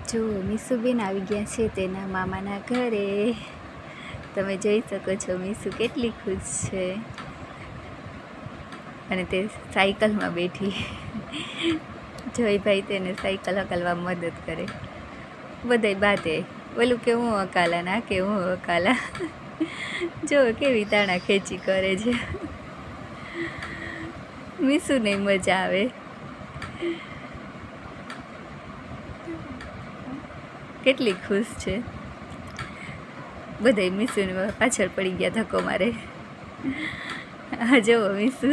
જો મીસુબેન આવી ગયા છે તેના મામાના ઘરે. તમે જોઈ શકો છો મીસુ કેટલી ખુશ છે. અને તે સાયકલમાં બેઠી. જોઈભાઈ તેને સાયકલ હકાલવા મદદ કરે. બધાય બાતે ઓલું કે હું હકાલા ના કે હું હકાલા. જો કેવી તાણા ખેંચી કરે છે. મીસુને મજા આવે. કેટલી ખુશ છે. બધાય મીસુને પાછળ પડી ગયા ધક્કો મારે. હા જુઓ મીસુ.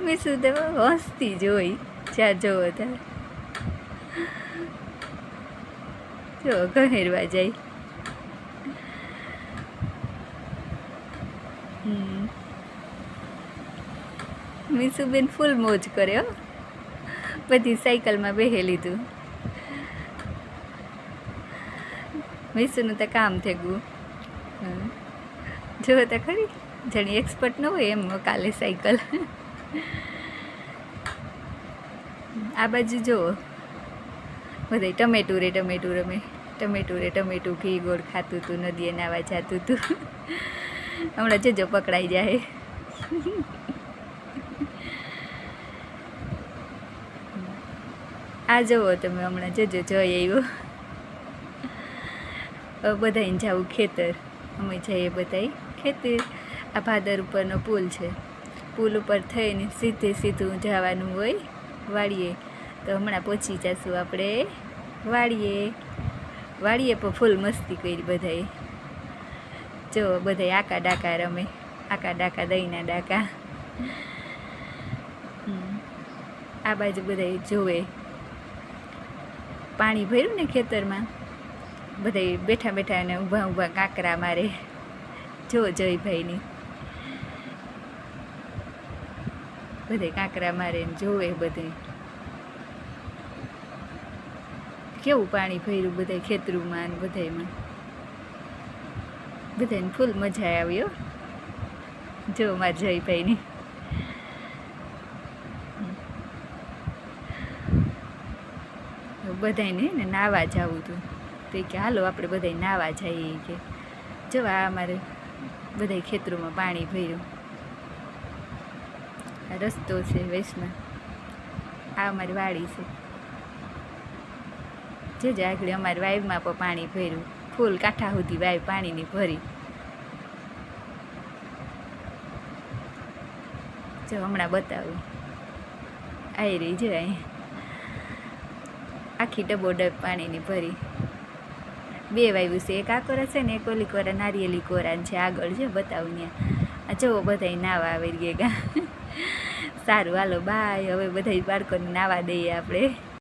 મીસુ તો હસતી જ હોય જ્યાં જુઓ ત્યાં. જો ઘહેરવા જાય. મીસુબેન ફૂલ મોજ કરે હો. બધી સાયકલમાં બેહી લીધું. મીસુનું તો કામ થઈ ગયું. જો તો ખરી જાણી એક્સપર્ટ ન હોય એમ કાલે સાયકલ. આ બાજુ જુઓ બધાય ટમેટું રે ટમેટું રમે. ટમેટું રે ટમેટું ઘી ગોળ ખાતું હતું, નદીએ નાવા જાતું હતું. હમણાં જજો પકડાઈ જાય. આ જુઓ તમે હમણાં જજો જોઈ આવ્યો. બધાને જાવું ખેતર. અમે જઈએ બધાય ખેતર. આ ભાદર ઉપરનો પુલ છે. પુલ ઉપર થઈને સીધું જવાનું હોય વાડીએ. તો હમણાં પહોંચી જશું આપણે વાડીએ. વાડીએ પણ ફૂલ મસ્તી કરી બધાએ. જો બધાય આકા ડાકા રમે. આકા ડાકા દહીંના ડાકા. આ બાજુ બધાય જોવે. પાણી ભર્યું ને ખેતરમાં. બધાય બેઠા બેઠા અને ઊભા ઊભા કાંકરા મારે. જો જયભાઈની બધાય કાંકરા મારે ને જોવે બધે. કેવું પાણી ભર્યું બધાય ખેતરુંમાં ને બધાયમાં. બધાને ફૂલ મજા આવી હો. જો મારા જયભાઈની. બધાને ને નાવા જવું હતું. તો કે હાલો આપણે બધાય નાવા જઈએ કે. જો આ અમારે બધાય ખેતરોમાં પાણી ભર્યું. આ રસ્તો છે વૈષ્ણવ. આ અમારી વાડી છે. જોજો આગળ અમારી વાઈમાં પણ પાણી ભર્યું. ફૂલ કાંઠા સુધી વાઈ પાણીની ભરી. જો હમણાં બતાવું. આવી રહી જો અહીં આખી ડબોડબ પાણીની ભરી. બે વાવ્યું છે. એક આ કોરા છે ને એક ઓલી કોરા નારિયેલી કોરાન છે આગળ છે બતાવું ત્યાં. આ જુઓ બધાય નાવા આવી ગયા. સારું હાલો બાય. હવે બધાય બાળકોને નાવા દઈએ આપણે.